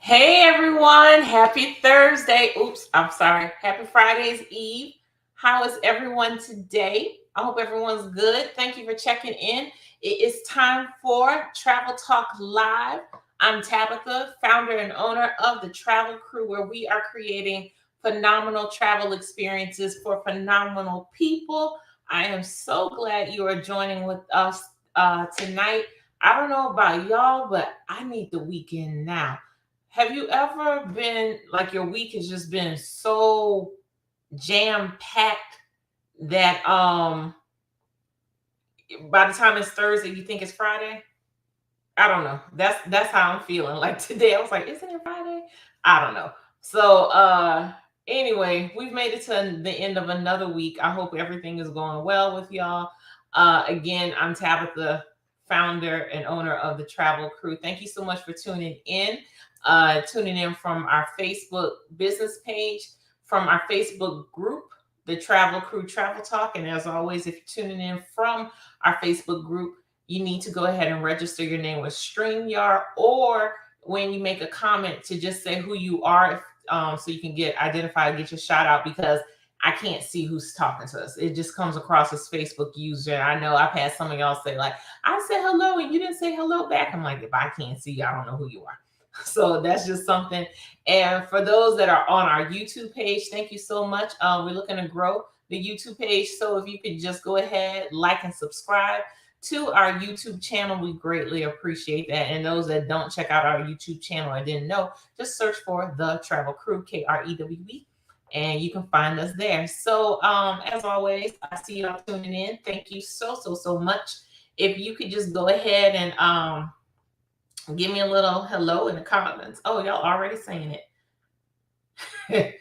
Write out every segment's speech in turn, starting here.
Hey everyone, happy Thursday. Oops, I'm sorry. Happy Friday's Eve. How is everyone today? I hope everyone's good. Thank you for checking in. It is time for Travel Talk Live. I'm Tabitha, founder and owner of the Travel Krewe, where we are creating phenomenal travel experiences for phenomenal people. I am so glad you are joining with us tonight. I don't know about y'all, but I need the weekend now. Have you ever been like your week has just been so jam packed that by the time it's Thursday you think it's Friday? I don't know. That's how I'm feeling. Like today I was like, isn't it Friday? I don't know. So anyway, we've made it to the end of another week. I hope everything is going well with y'all. Again, I'm Tabitha, founder and owner of the Travel Krewe. Thank you so much for tuning in from our Facebook business page, from our Facebook group, the Travel Krewe Travel Talk. And as always, if you're tuning in from our Facebook group, you need to go ahead and register your name with StreamYard, or when you make a comment to just say who you are, so you can get identified, get your shout out, because I can't see who's talking to us. It just comes across as Facebook user. I know I've had some of y'all say like, I said hello and you didn't say hello back. I'm like, if I can't see you, I don't know who you are. So that's just something. And for those that are on our YouTube page, thank you so much. We're looking to grow the YouTube page. So if you could just go ahead, like and subscribe to our YouTube channel, we greatly appreciate that. And those that don't check out our YouTube channel or didn't know, just search for the Travel Krewe, Krewe, and you can find us there. So as always, I see y'all tuning in. Thank you so much. If you could just go ahead and give me a little hello in the comments. Oh, y'all already saying it.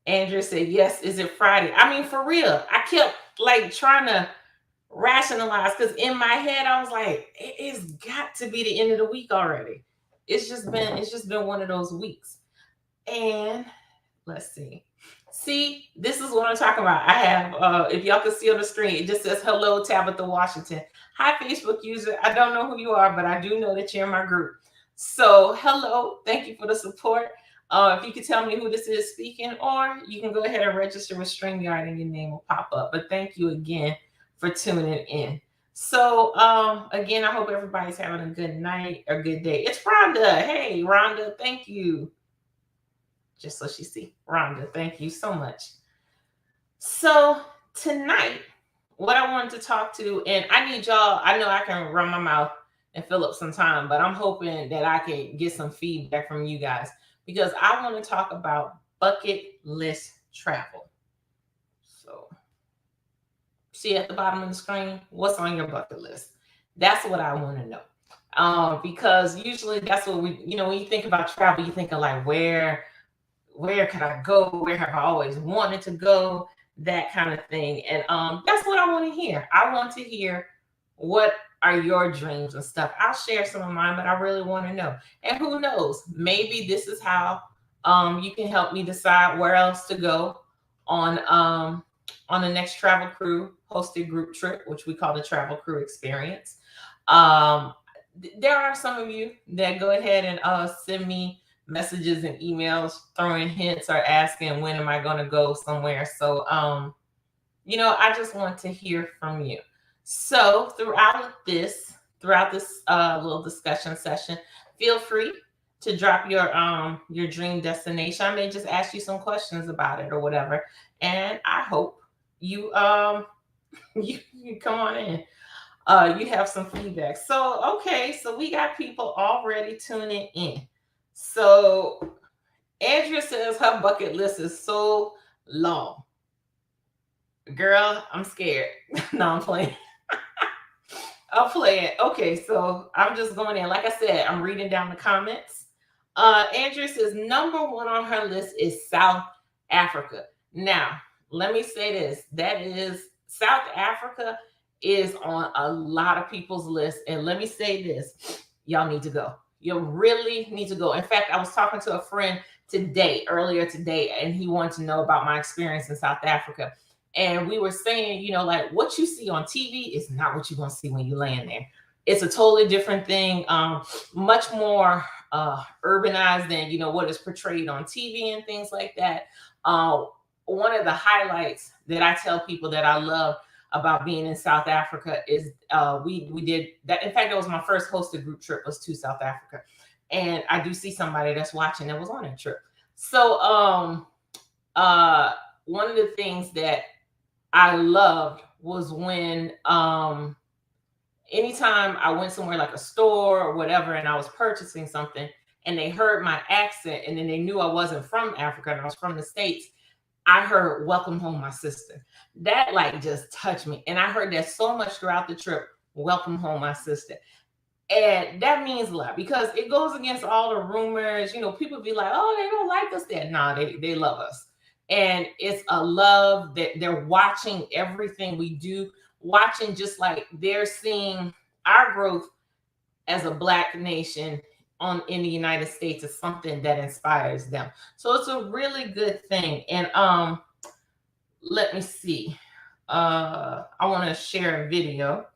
Andrew said, yes, is it Friday? I mean, for real. I kept like trying to rationalize, because in my head I was like, it's got to be the end of the week already. It's just been one of those weeks. And let's see, this is what I'm talking about. I have if y'all can see on the screen, it just says hello Tabitha Washington. Hi Facebook user, I don't know who you are, but I do know that you're in my group. So hello, thank you for the support. If you could tell me who this is speaking, or you can go ahead and register with StreamYard and your name will pop up. But thank you again for tuning in. So again, I hope everybody's having a good night or good day. It's Rhonda. Hey Rhonda, thank you. Just so she see. Rhonda, thank you so much. So tonight, what I wanted to talk to, and I need y'all, I know I can run my mouth and fill up some time, but I'm hoping that I can get some feedback from you guys, because I want to talk about bucket list travel. So see at the bottom of the screen, what's on your bucket list? That's what I want to know. Because usually that's what when you think about travel, you think of like, where could I go? Where have I always wanted to go? That kind of thing. And that's what I want to hear. I want to hear what are your dreams and stuff. I'll share some of mine, but I really want to know. And who knows? Maybe this is how you can help me decide where else to go on the next Travel Krewe hosted group trip, which we call the Travel Krewe Experience. There are some of you that go ahead and send me messages and emails throwing hints or asking when am I going to go somewhere. So I just want to hear from you. So throughout this little discussion session, feel free to drop your dream destination. I may just ask you some questions about it or whatever, and I hope you you come on in. You have some feedback. So okay, so we got people already tuning in. So Andrea says her bucket list is so long. Girl, I'm scared. No, I'm playing. I'll play it. Okay, so I'm just going in. Like I said, I'm reading down the comments. Andrea says number one on her list is South Africa. Now, let me say this. That is, South Africa is on a lot of people's list. And let me say this. Y'all need to go. You really need to go. In fact, I was talking to a friend earlier today, and he wanted to know about my experience in South Africa. And we were saying, like what you see on TV is not what you're going to see when you land there. It's a totally different thing, much more urbanized than what is portrayed on TV and things like that. One of the highlights that I tell people that I love about being in South Africa is we did that. In fact, that was my first hosted group trip, was to South Africa, and I do see somebody that's watching that was on that trip. So one of the things that I loved was when anytime I went somewhere like a store or whatever and I was purchasing something and they heard my accent and then they knew I wasn't from Africa and I was from the States, I heard "Welcome home, my sister." That like just touched me. And I heard that so much throughout the trip. "Welcome home, my sister." And that means a lot because it goes against all the rumors. People be like, "Oh, they don't like us there." No, they love us. And it's a love that they're watching everything we do, watching just like they're seeing our growth as a Black nation in the United States is something that inspires them. So it's a really good thing. And let me see. I want to share a video.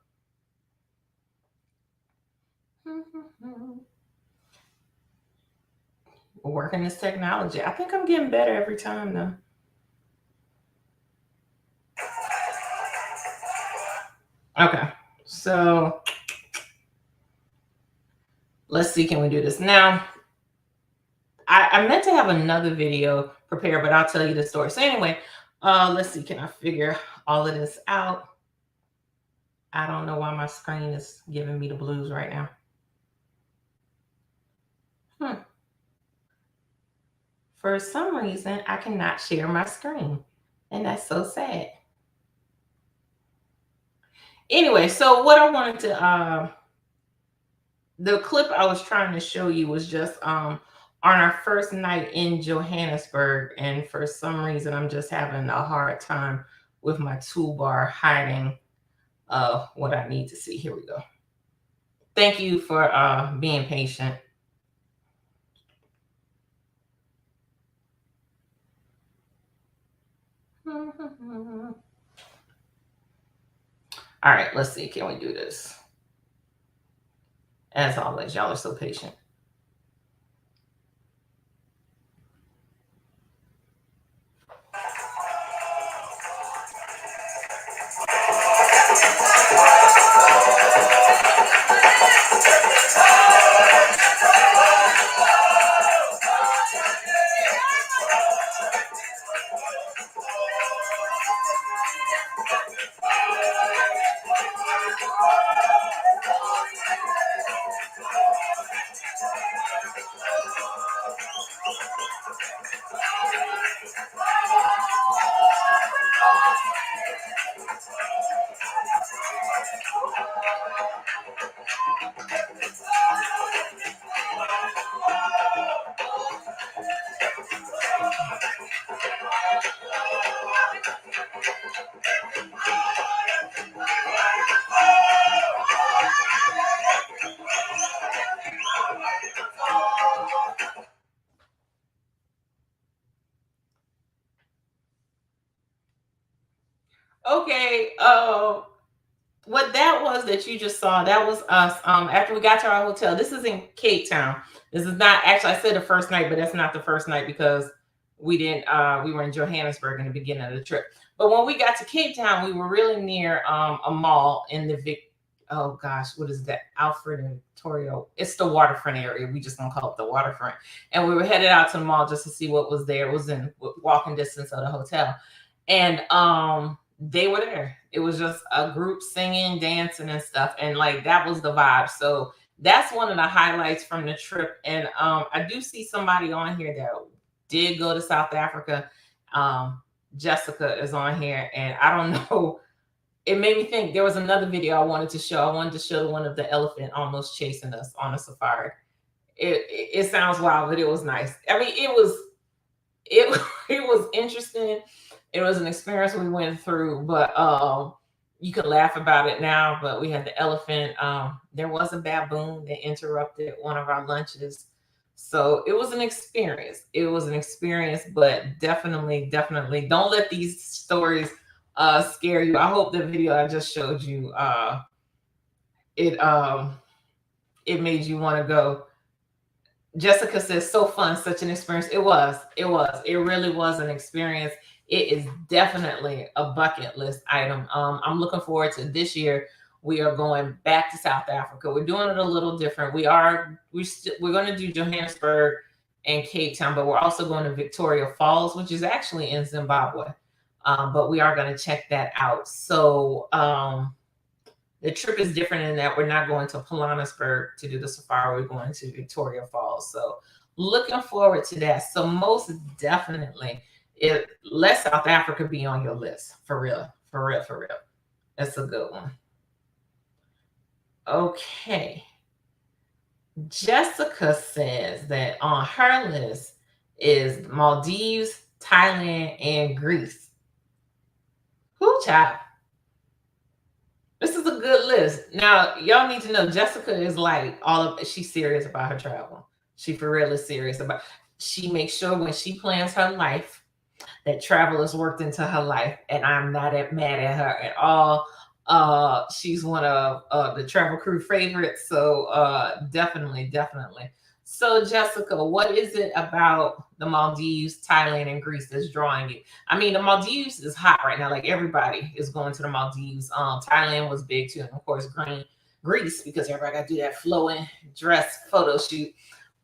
We're working this technology. I think I'm getting better every time though. Okay. So let's see, can we do this now? I meant to have another video prepared, but I'll tell you the story. So anyway, let's see, can I figure all of this out? I don't know why my screen is giving me the blues right now. For some reason, I cannot share my screen, and that's so sad. Anyway, so what I wanted to the clip I was trying to show you was just on our first night in Johannesburg, and for some reason I'm just having a hard time with my toolbar hiding what I need to see. Here we go. Thank you for being patient. All right, let's see. Can we do this? As always, y'all are so patient. Okay, what that was that you just saw, that was us after we got to our hotel. This is in Cape Town. This is not actually, I said the first night, but that's not the first night because we didn't we were in Johannesburg in the beginning of the trip. But when we got to Cape Town, we were really near a mall in the oh gosh, what is that? Alfred and Torio. It's the waterfront area. We just gonna call it the waterfront. And we were headed out to the mall just to see what was there. It was in walking distance of the hotel. And they were there. It was just a group singing, dancing, and stuff. And like that was the vibe. So that's one of the highlights from the trip. And I do see somebody on here that did go to South Africa. Jessica is on here, and I don't know. It made me think there was another video I wanted to show. I wanted to show the one of the elephant almost chasing us on a safari. It sounds wild, but it was nice. I mean, it was interesting. It was an experience we went through, but you could laugh about it now. But we had the elephant. There was a baboon that interrupted one of our lunches. So it was an experience. It was an experience, but definitely don't let these stories scare you. I hope the video I just showed you it made you want to go. Jessica says, so fun, such an experience. It was. It was. It really was an experience. It is definitely a bucket list item. I'm looking forward to this year. We are going back to South Africa. We're doing it a little different. We're going to do Johannesburg and Cape Town, but we're also going to Victoria Falls, which is actually in Zimbabwe. But we are going to check that out. So the trip is different in that we're not going to Pilanesberg to do the safari. We're going to Victoria Falls. So looking forward to that. So most definitely, let South Africa be on your list. For real. For real. For real. That's a good one. Okay. Jessica says that on her list is Maldives, Thailand, and Greece. Who, child? This is a good list. Now, y'all need to know Jessica is like she's serious about her travel. She for real is serious about. She makes sure when she plans her life that travel is worked into her life, and I'm not mad at her at all. She's one of the Travel Krewe favorites, so definitely. So, Jessica, what is it about the Maldives, Thailand, and Greece that's drawing you? I mean, the Maldives is hot right now. Like everybody is going to the Maldives. Thailand was big too, and of course, Greece, because everybody got to do that flowing dress photo shoot.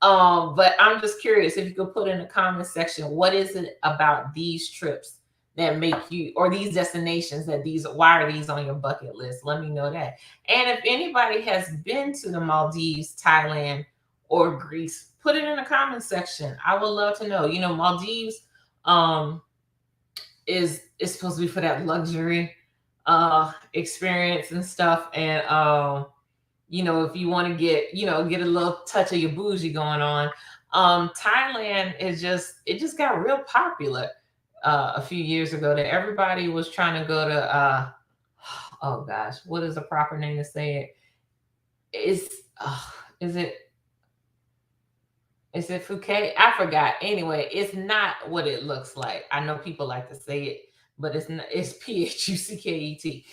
But I'm just curious if you could put in the comment section, what is it about these trips that make you, or these destinations why are these on your bucket list? Let me know that. And if anybody has been to the Maldives, Thailand, or Greece, put it in the comment section. I would love to know. You know, Maldives is supposed to be for that luxury experience and stuff. And you know, if you want to get a little touch of your bougie going on. Thailand is just got real popular a few years ago that everybody was trying to go to oh gosh, what is the proper name to say it? Is it Phuket? I forgot. Anyway, it's not what it looks like. I know people like to say it, but it's not, it's Phuket.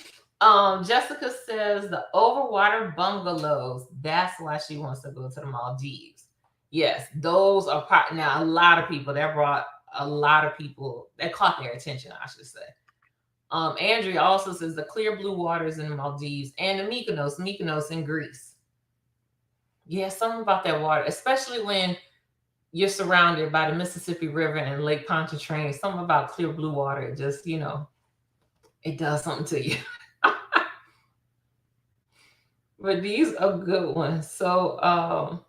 Jessica says the overwater bungalows. That's why she wants to go to the Maldives. Yes, those are now a lot of people that brought a lot of people that caught their attention, I should say. Andrea also says the clear blue waters in the Maldives and the Mykonos in Greece. Yeah, something about that water, especially when you're surrounded by the Mississippi River and Lake Pontchartrain. Something about clear blue water, it just, it does something to you. But these are good ones. So,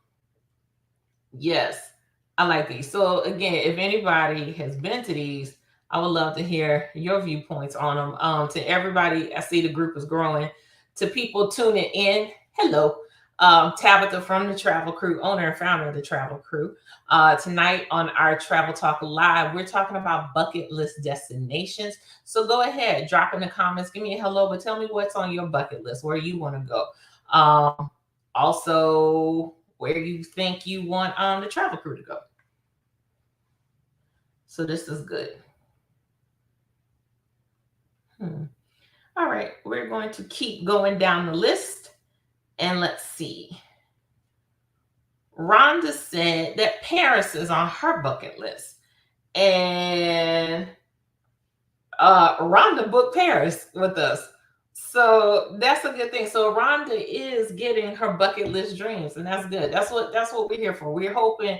yes, I like these. So again, if anybody has been to these, I would love to hear your viewpoints on them. To everybody, I see the group is growing. To people tuning in, hello. Tabitha from the Travel Krewe, owner and founder of the Travel Krewe. Tonight on our Travel Talk Live, we're talking about bucket list destinations. So go ahead, drop in the comments, give me a hello, but tell me what's on your bucket list, where you want to go. Also, where you think you want the Travel Krewe to go. So this is good. All right, we're going to keep going down the list. And let's see. Rhonda said that Paris is on her bucket list. And Rhonda booked Paris with us. So that's a good thing. So Rhonda is getting her bucket list dreams, and that's good. That's what we're here for. We're hoping.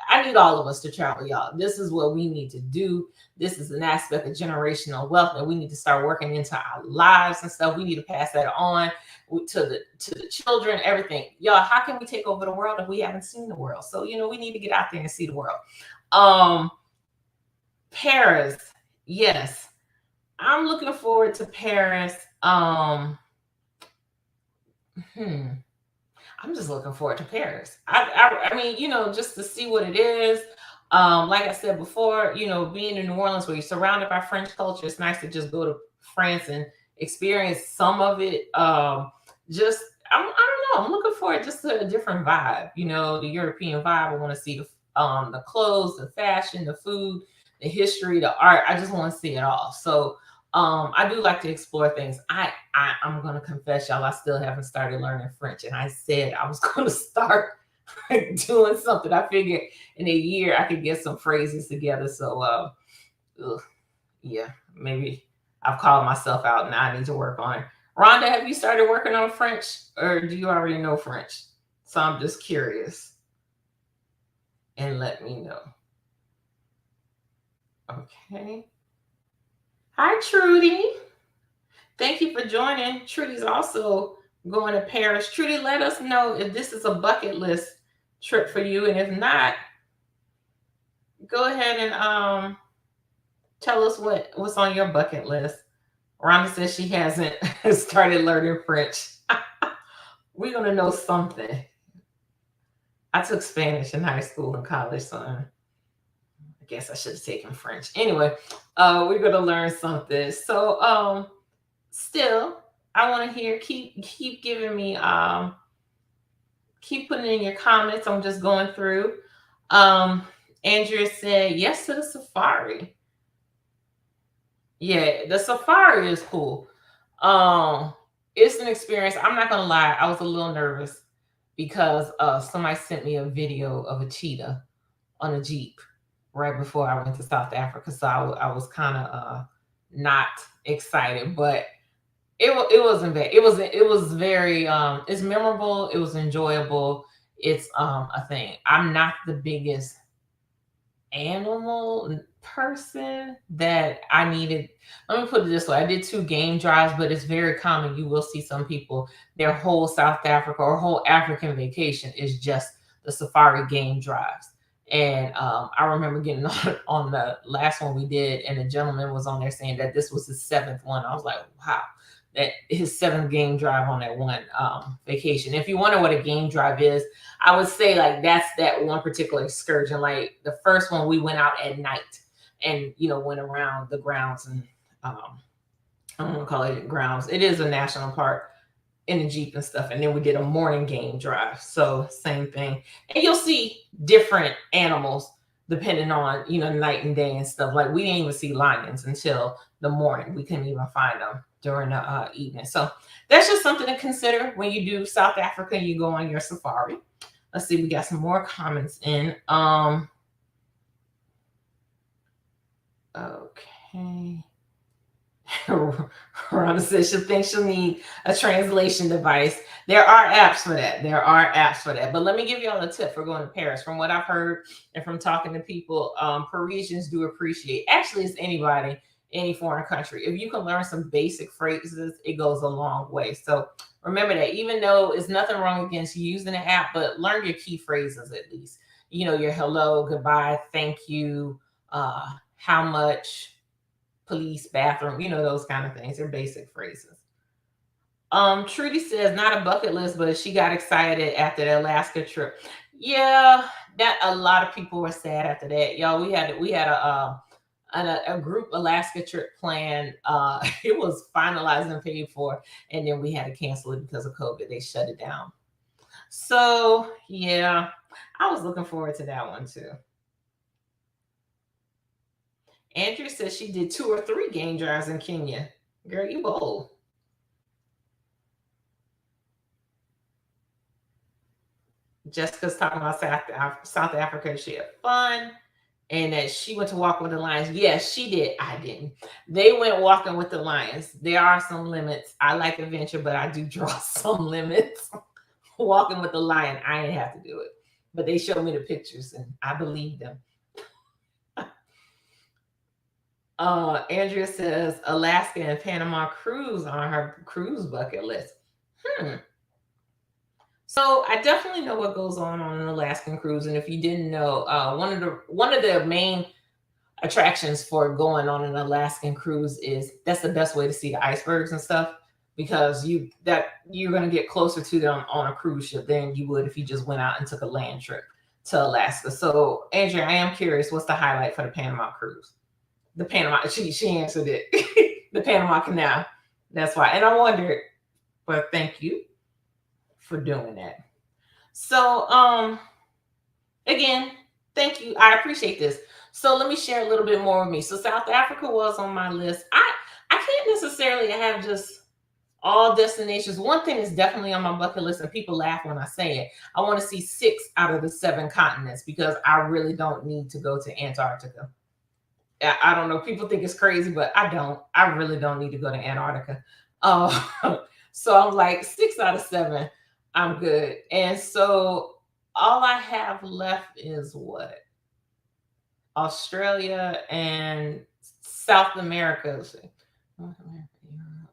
I need all of us to travel, y'all. This is what we need to do. This is an aspect of generational wealth that we need to start working into our lives and stuff. We need to pass that on to the children, everything. Y'all, how can we take over the world if we haven't seen the world? So, we need to get out there and see the world. Paris, yes. I'm looking forward to Paris. I'm just looking forward to Paris. I mean, just to see what it is. Like I said before, being in New Orleans where you're surrounded by French culture, it's nice to just go to France and experience some of it. I don't know. I'm looking forward just to a different vibe. The European vibe. I want to see the clothes, the fashion, the food, the history, the art. I just want to see it all. So I do like to explore things. I'm gonna confess, y'all, I still haven't started learning French, and I said I was gonna start doing something. I figured in a year I could get some phrases together. So, ugh, yeah, maybe I've called myself out. Now I need to work on it. Rhonda, have you started working on French, or do you already know French? So I'm just curious, and let me know. Okay. Hi, Trudy. Thank you for joining. Trudy's also going to Paris. Trudy, let us know if this is a bucket list trip for you, and if not, go ahead and tell us what's on your bucket list. Rhonda says she hasn't started learning French. We're gonna know something. I took Spanish in high school and college, so I guess I should have taken French. Anyway, we're gonna learn something. So still, I want to hear, keep giving me keep putting in your comments. I'm just going through. Andrea said yes to the safari. Yeah, the safari is cool. It's an experience. I'm not gonna lie, I was a little nervous because somebody sent me a video of a cheetah on a Jeep right before I went to South Africa. So I was kind of not excited, but it wasn't bad. It was very it's memorable, it was enjoyable. It's a thing. I'm not the biggest animal person that I needed. Let me put it this way. I did 2 game drives, but it's very common. You will see some people, their whole South Africa or whole African vacation is just the safari game drives. And I remember getting on the last one we did, and the gentleman was on there saying that this was his 7th one. I was like, wow, that his 7th game drive on that one vacation. If you wonder what a game drive is, I would say like that's that one particular excursion. Like the first one, we went out at night and went around the grounds, and I don't want to call it grounds. It is a national park, in the Jeep and stuff. And then we did a morning game drive. So same thing. And you'll see different animals depending on, night and day and stuff. Like we didn't even see lions until the morning. We couldn't even find them during the evening. So that's just something to consider when you do South Africa and you go on your safari. Let's see, we got some more comments in. Okay. Rhonda says she thinks she'll need a translation device. There are apps for that. But let me give y'all a tip for going to Paris. From what I've heard and from talking to people, Parisians do appreciate. Actually, it's anybody, any foreign country. If you can learn some basic phrases, it goes a long way. So remember that. Even though it's nothing wrong against using an app, but learn your key phrases at least. Your hello, goodbye, thank you, how much, police, bathroom, those kind of things. They're basic phrases. Trudy says not a bucket list, but she got excited after the Alaska trip. Yeah, that a lot of people were sad after that. Y'all, we had a group Alaska trip planned. It was finalized and paid for, and then we had to cancel it because of COVID. They shut it down. So yeah, I was looking forward to that one too. Andrew says she did 2 or 3 game drives in Kenya. Girl, you bold. Jessica's talking about South Africa. She had fun, and that she went to walk with the lions. Yes, she did. I didn't. They went walking with the lions. There are some limits. I like adventure, but I do draw some limits. Walking with the lion, I didn't have to do it. But they showed me the pictures, and I believed them. Andrea says Alaska and Panama cruise on her cruise bucket list. So I definitely know what goes on an Alaskan cruise, and if you didn't know, one of the main attractions for going on an Alaskan cruise is that's the best way to see the icebergs and stuff, because you're going to get closer to them on a cruise ship than you would if you just went out and took a land trip to Alaska. So Andrea, I am curious, what's the highlight for the Panama cruise? The Panama, she answered it. The Panama Canal. That's why. And I wondered, but thank you for doing that. So again, thank you. I appreciate this. So let me share a little bit more with me. So South Africa was on my list. I necessarily have just all destinations. One thing is definitely on my bucket list, and people laugh when I say it. I want to see 6 out of the 7 continents because I really don't need to go to Antarctica. I don't know. People think it's crazy, but I don't. I really don't need to go to Antarctica. So I'm like 6 out of 7, I'm good. And so all I have left is what? Australia and South America. Let's see. North America, Europe,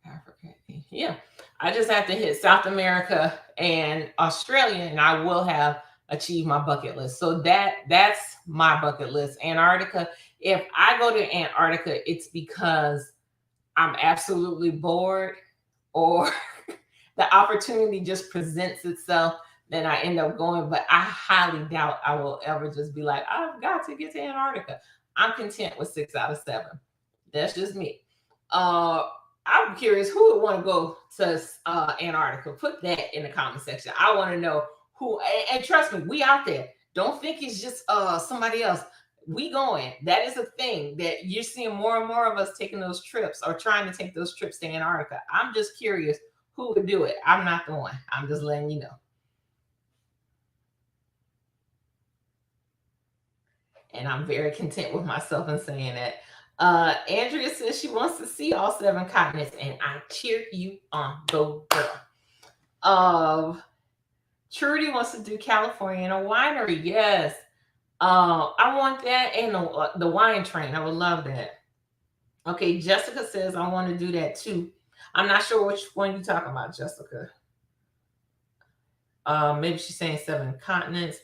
Africa. Yeah. I just have to hit South America and Australia, and I will have achieved my bucket list. So that's my bucket list. Antarctica. If I go to Antarctica, it's because I'm absolutely bored or the opportunity just presents itself, then I end up going. But I highly doubt I will ever just be like, I've got to get to Antarctica. I'm content with 6 out of 7. That's just me. Uh, I'm curious who would want to go to Antarctica. Put that in the comment section. I want to know who. And trust me, we out there. Don't think it's just somebody else. We going. That is a thing that you're seeing more and more of us taking those trips or trying to take those trips to Antarctica. I'm just curious who would do it. I'm not the one. I'm just letting you know. And I'm very content with myself in saying that. Andrea says she wants to see all 7 continents, and I cheer you on. Go girl. Trudy wants to do California and a winery. Yes. I want that and the wine train. I would love that. Okay, Jessica says I want to do that too. I'm not sure which one you're talking about, Jessica. Maybe she's saying 7 continents.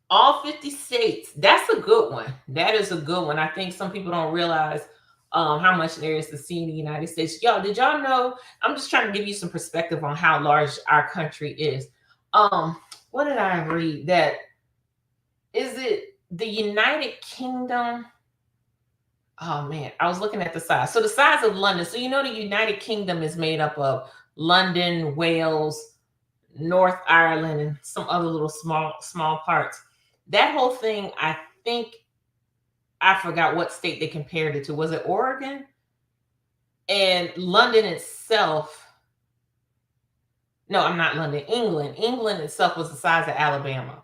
All 50 states. That's a good one. That is a good one. I think some people don't realize how much there is to see in the United States. Y'all, did y'all know? I'm just trying to give you some perspective on how large our country is. What did I read? That is it the United Kingdom? Oh man, I was looking at the size. So the size of London. So you know the United Kingdom is made up of London, Wales, North Ireland, and some other little small parts. That whole thing, I think I forgot what state they compared it to. Was it Oregon? And London itself. No, I'm not London. England. England itself was the size of Alabama.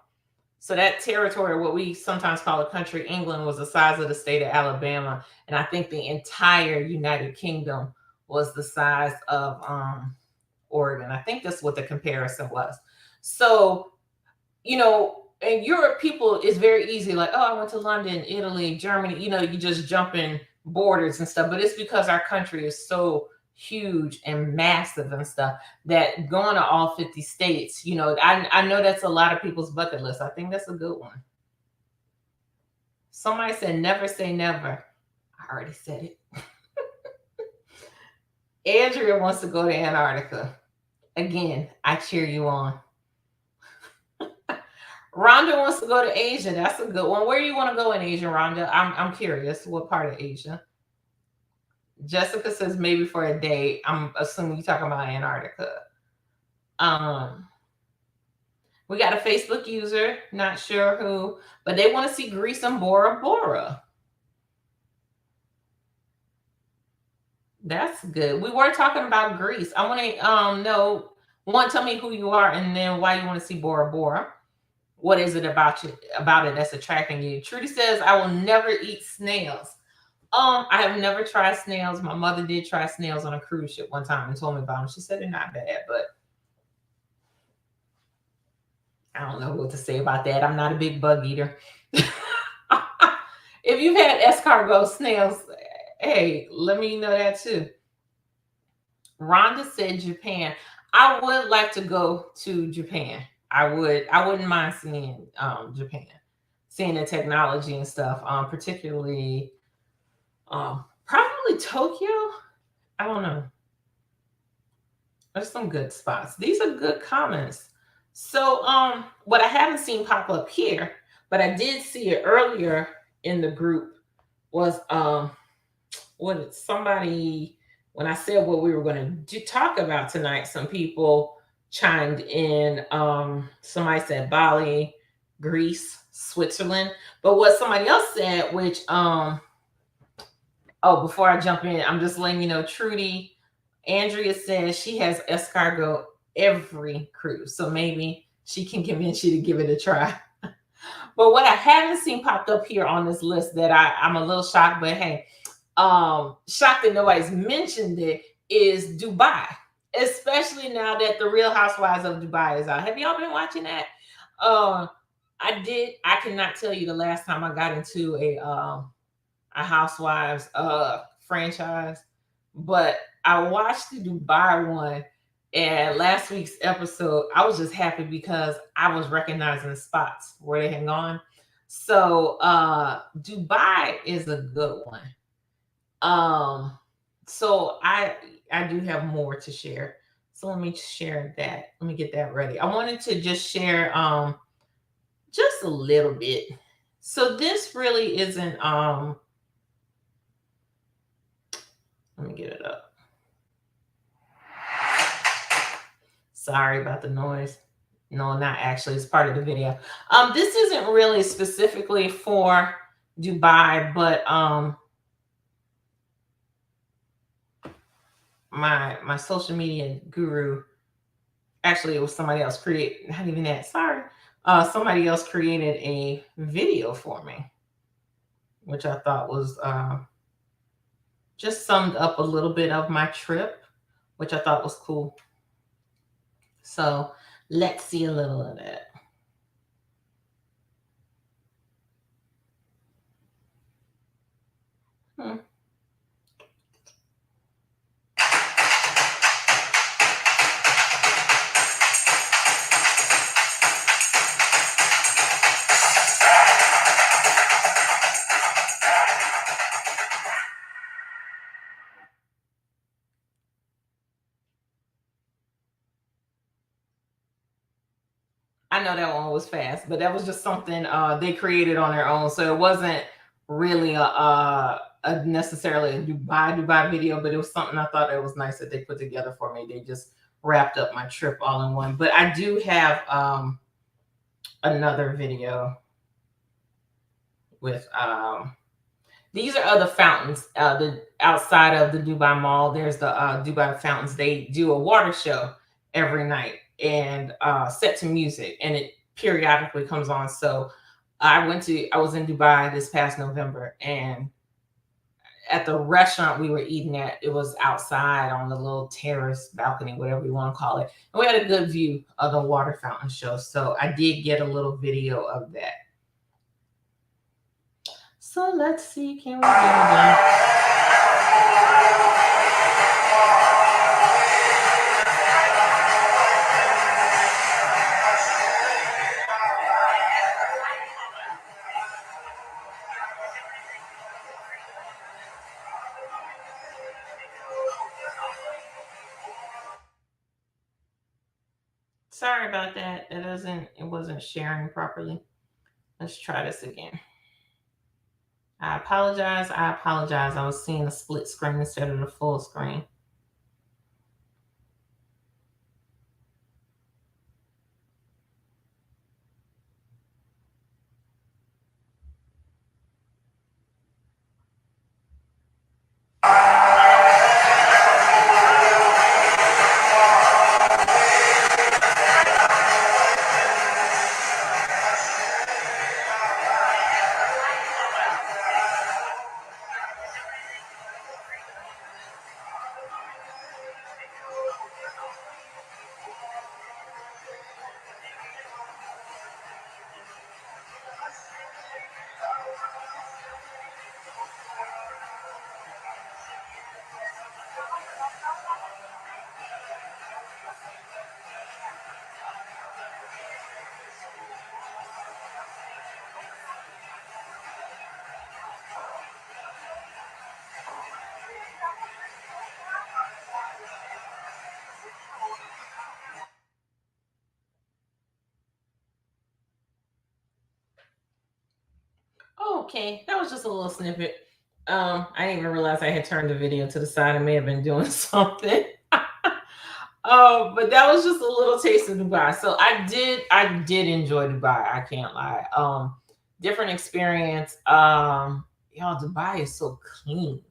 So that territory, what we sometimes call a country, England, was the size of the state of Alabama. And I think the entire United Kingdom was the size of Oregon. I think that's what the comparison was. So, you know, and Europe people, it's very easy. Like, oh, I went to London, Italy, Germany. You know, you just jump in borders and stuff. But it's because our country is so huge and massive and stuff that going to all 50 states, you know, I know that's a lot of people's bucket list. I think that's a good one. Somebody said never say never. I already said it. Andrea wants to go to Antarctica. Again, I cheer you on. Rhonda wants to go to Asia. That's a good one. Where do you want to go in Asia, Rhonda? I'm curious. What part of Asia? Jessica says maybe for a day. I'm assuming you're talking about Antarctica. We got a Facebook user, not sure who, but they want to see Greece and Bora Bora. That's good. We were talking about Greece. I want to know, one, tell me who you are and then why you want to see Bora Bora. What is it about it that's attracting you? Trudy says, I will never eat snails. I have never tried snails. My mother did try snails on a cruise ship one time and told me about them. She said they're not bad, but I don't know what to say about that. I'm not a big bug eater. If you've had escargot snails, hey, let me know that too. Rhonda said Japan. I would like to go to Japan. I wouldn't mind seeing Japan, seeing the technology and stuff. Particularly probably Tokyo. I don't know. There's some good spots. These are good comments. So what I haven't seen pop up here, but I did see it earlier in the group was what somebody, when I said what we were going to talk about tonight, some people chimed in. Somebody said Bali, Greece, Switzerland. But what somebody else said, which Oh, before I jump in, I'm just letting you know, Trudy, Andrea says she has escargot every cruise. So maybe she can convince you to give it a try. But what I haven't seen popped up here on this list that I'm a little shocked, but hey, shocked that nobody's mentioned it, is Dubai. Especially now that the Real Housewives of Dubai is out. Have y'all been watching that? Uh, I cannot tell you the last time I got into a Housewives franchise, but I watched the Dubai one, and last week's episode, I was just happy because I was recognizing the spots where they had gone. So Dubai is a good one. Um, so I do have more to share. So let me share that. Let me get that ready. I wanted to just share just a little bit. So this really isn't let me get it up. Sorry about the noise. No, not actually. It's part of the video. This isn't really specifically for Dubai, but my social media guru, actually it was somebody else create, not even that, sorry. Somebody else created a video for me, which I thought was just summed up a little bit of my trip, which I thought was cool. So let's see a little of that. Hmm. I know that one was fast, but that was just something they created on their own. So it wasn't really a necessarily a Dubai video, but it was something I thought it was nice that they put together for me. They just wrapped up my trip all in one. But I do have another video with these are other fountains. The outside of the Dubai Mall, there's the Dubai fountains. They do a water show every night and set to music, and it periodically comes on. So I was in Dubai this past November, and at the restaurant we were eating at, it was outside on the little terrace balcony, whatever you want to call it. And we had a good view of the water fountain show. So I did get a little video of that. So let's see, can we get it done? Sorry about that. It wasn't sharing properly. Let's try this again. I apologize. I apologize. I was seeing a split screen instead of the full screen. Okay, that was just a little snippet. I didn't even realize I had turned the video to the side. I may have been doing something. But that was just a little taste of Dubai. So I did enjoy Dubai. I can't lie. Different experience. Y'all, Dubai is so clean.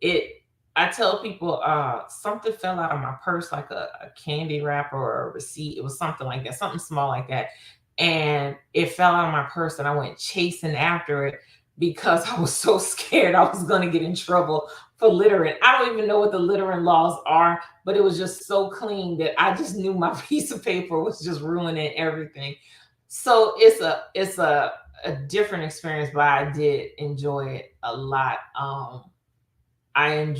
it I tell people something fell out of my purse, like a candy wrapper or a receipt. It was something like that, something small like that. And it fell out of my purse and I went chasing after it because I was so scared I was gonna get in trouble for littering. I don't even know what the littering laws are, but it was just so clean that I just knew my piece of paper was just ruining everything. So it's a different experience, but I did enjoy it a lot. I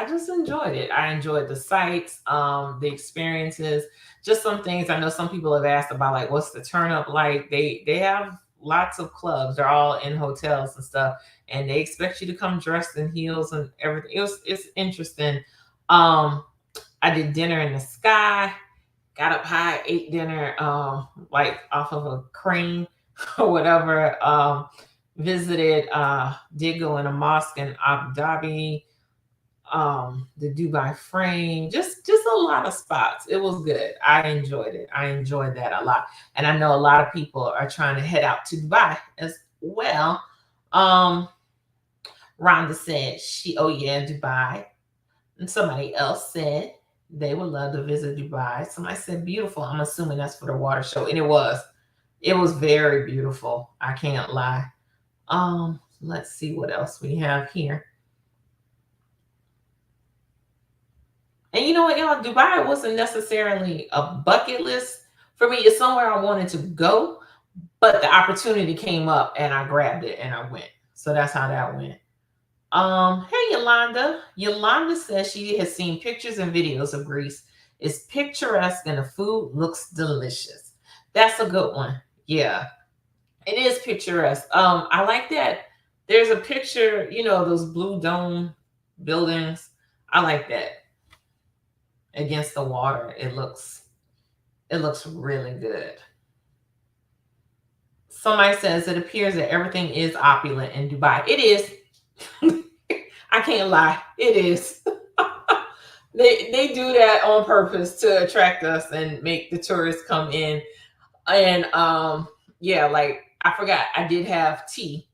just enjoyed it. I enjoyed the sights, the experiences, just some things. I know some people have asked about, like, what's the turn up like? They have lots of clubs. They're all in hotels and stuff, and they expect you to come dressed in heels and everything. It's interesting. Um, I did dinner in the sky, got up high, ate dinner like off of a crane or whatever. Visited did go in a mosque in Abu Dhabi, the Dubai frame, just a lot of spots. It was good. I enjoyed it. I enjoyed that a lot. And I know a lot of people are trying to head out to Dubai as well. Um, Rhonda said oh yeah, Dubai. And somebody else said they would love to visit Dubai. Somebody said beautiful. I'm assuming that's for the water show. And it was. It was very beautiful. I can't lie. Let's see what else we have here. And you know what, y'all? Dubai wasn't necessarily a bucket list for me. It's somewhere I wanted to go, but the opportunity came up and I grabbed it and I went. So that's how that went. Hey Yolanda. Yolanda says she has seen pictures and videos of Greece. It's picturesque and the food looks delicious. That's a good one. Yeah, it is picturesque. I like that. There's a picture, those blue dome buildings. I like that against the water. It looks really good. Somebody says it appears that everything is opulent in Dubai. It is. I can't lie. It is. They do that on purpose to attract us and make the tourists come in. And yeah, like I forgot I did have tea.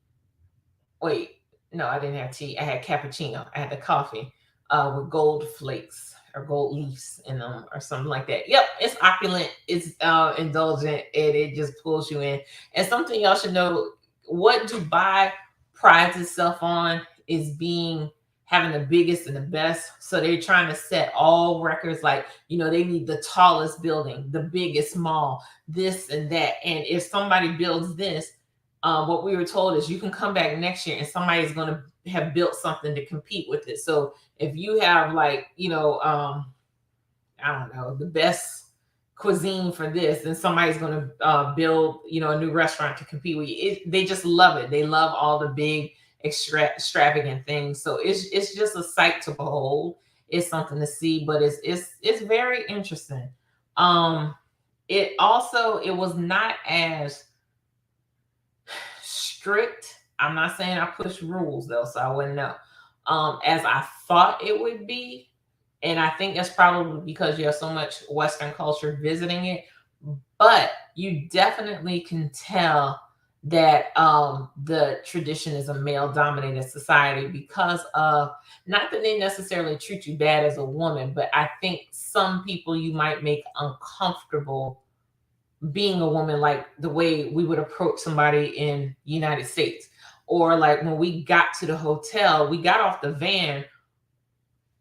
Wait, no, I didn't have tea. I had cappuccino. I had the coffee with gold flakes or gold leaves in them or something like that. Yep, it's opulent. It's indulgent, and it just pulls you in. And something y'all should know: what Dubai prides itself on is being having the biggest and the best. So they're trying to set all records. Like, they need the tallest building, the biggest mall, this and that. And if somebody builds this, what we were told is you can come back next year and somebody's going to have built something to compete with it. So if you have, like, I don't know, the best cuisine for this, then somebody's going to build, a new restaurant to compete with you. They just love it. They love all the big extravagant things. So it's just a sight to behold. It's something to see, but it's very interesting. It was not as strict. I'm not saying I push rules though, so I wouldn't know. As I thought it would be. And I think that's probably because you have so much Western culture visiting it. But you definitely can tell that the tradition is a male dominated society because of, not that they necessarily treat you bad as a woman, but I think some people you might make uncomfortable being a woman, like the way we would approach somebody in the United States. Or like when we got to the hotel, we got off the van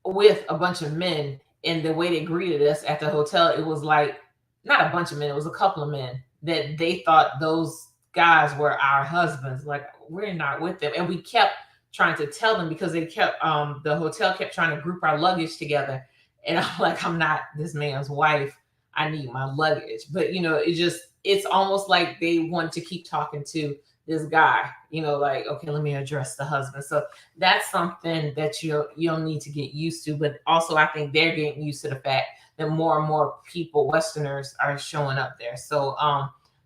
with a bunch of men, and the way they greeted us at the hotel, it was like not a bunch of men, it was a couple of men that they thought those guys were our husbands. Like, we're not with them. And we kept trying to tell them because they kept the hotel kept trying to group our luggage together. And I'm like, I'm not this man's wife. I need my luggage. But it's almost like they want to keep talking to this guy, like, okay, let me address the husband. So that's something that you'll need to get used to. But also I think they're getting used to the fact that more and more people, Westerners, are showing up there. So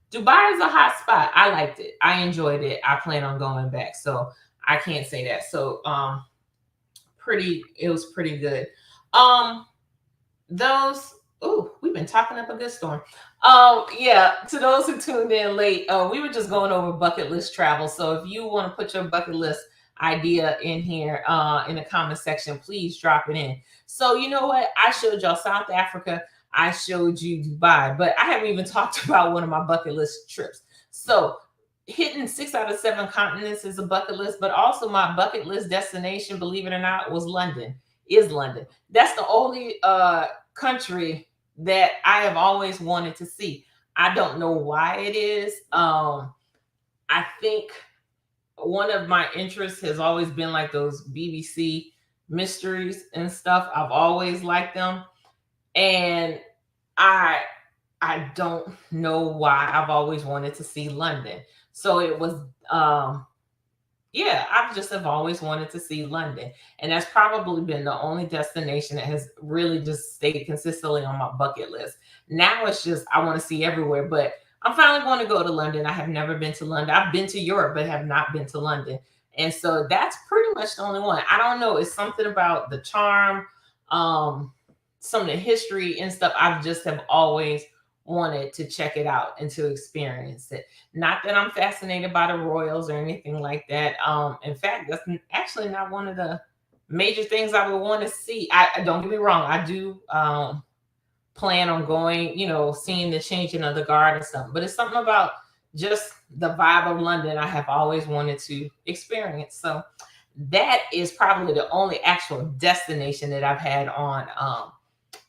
Dubai is a hot spot. I liked it. I enjoyed it. I plan on going back. So I can't say that. So it was pretty good. We've been talking up a good storm. Yeah, to those who tuned in late, we were just going over bucket list travel. So if you want to put your bucket list idea in here in the comment section, please drop it in. So you know what? I showed y'all South Africa. I showed you Dubai, but I haven't even talked about one of my bucket list trips. So hitting 6 out of 7 continents is a bucket list, but also my bucket list destination, believe it or not, was London. Is London. That's the only country that I have always wanted to see. I don't know why it is. I think one of my interests has always been like those BBC mysteries and stuff. I've always liked them. And I I don't know why I've always wanted to see London. So it was yeah, I've just have always wanted to see London. And that's probably been the only destination that has really just stayed consistently on my bucket list. Now it's just I want to see everywhere, but I'm finally going to go to London. I have never been to London. I've been to Europe, but have not been to London. And so that's pretty much the only one. I don't know. It's something about the charm, um, some of the history and stuff. I've just have always wanted to check it out and to experience it. Not that I'm fascinated by the royals or anything like that. In fact, that's actually not one of the major things I would want to see. I don't get me wrong, I do plan on going, seeing the changing of the guard and stuff. But it's something about just the vibe of London I have always wanted to experience. So that is probably the only actual destination that I've had on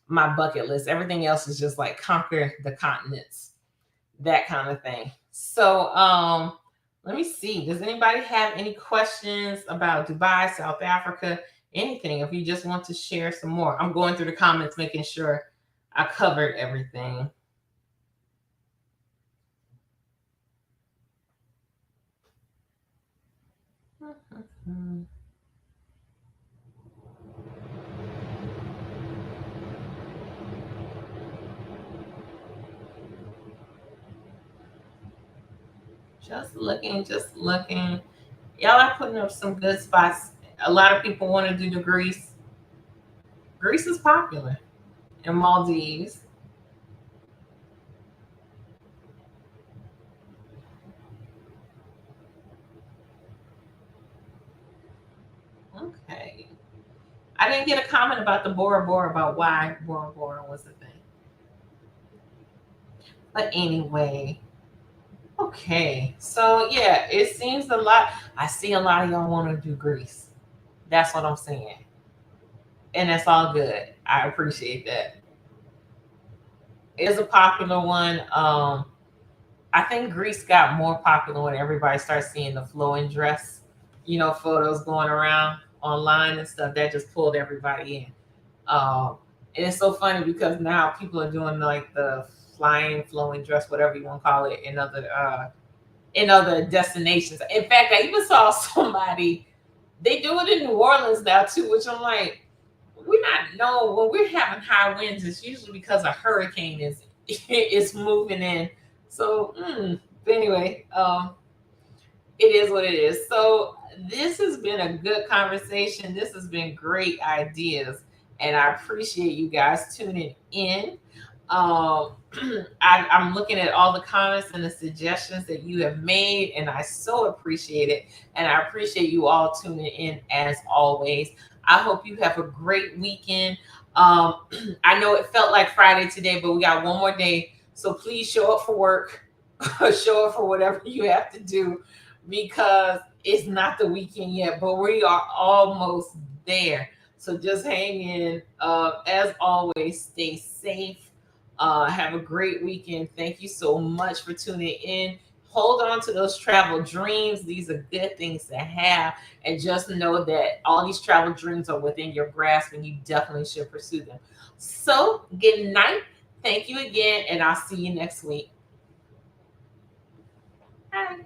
my bucket list. Everything else is just like conquer the continents, that kind of thing. So let me see. Does anybody have any questions about Dubai, South Africa, anything? If you just want to share some more. I'm going through the comments, making sure I covered everything. Just looking, just looking. Y'all are putting up some good spots. A lot of people want to do the Greece. Greece is popular. And Maldives. Okay. I didn't get a comment about the Bora Bora, about why Bora Bora was the thing. But anyway, okay. So yeah, it seems a lot. I see a lot of y'all want to do Greece. That's what I'm saying. And that's all good. I appreciate that. It's a popular one. I think Greece got more popular when everybody starts seeing the flowing dress, photos going around online and stuff. That just pulled everybody in. And it's so funny because now people are doing like the flying, flowing dress, whatever you want to call it, in other destinations. In fact, I even saw somebody, they do it in New Orleans now too, which I'm like, we're not no when we're having high winds, it's usually because a hurricane is moving in. So but anyway, it is what it is. So this has been a good conversation. This has been great ideas, and I appreciate you guys tuning in. Um, I'm looking at all the comments and the suggestions that you have made, and I so appreciate it. And I appreciate you all tuning in as always. I hope you have a great weekend. I know it felt like Friday today, but we got one more day. So please show up for work, show up for whatever you have to do, because it's not the weekend yet, but we are almost there. So just hang in. As always, stay safe. Have a great weekend. Thank you so much for tuning in. Hold on to those travel dreams. These are good things to have. And just know that all these travel dreams are within your grasp, and you definitely should pursue them. So, good night. Thank you again, and I'll see you next week. Bye.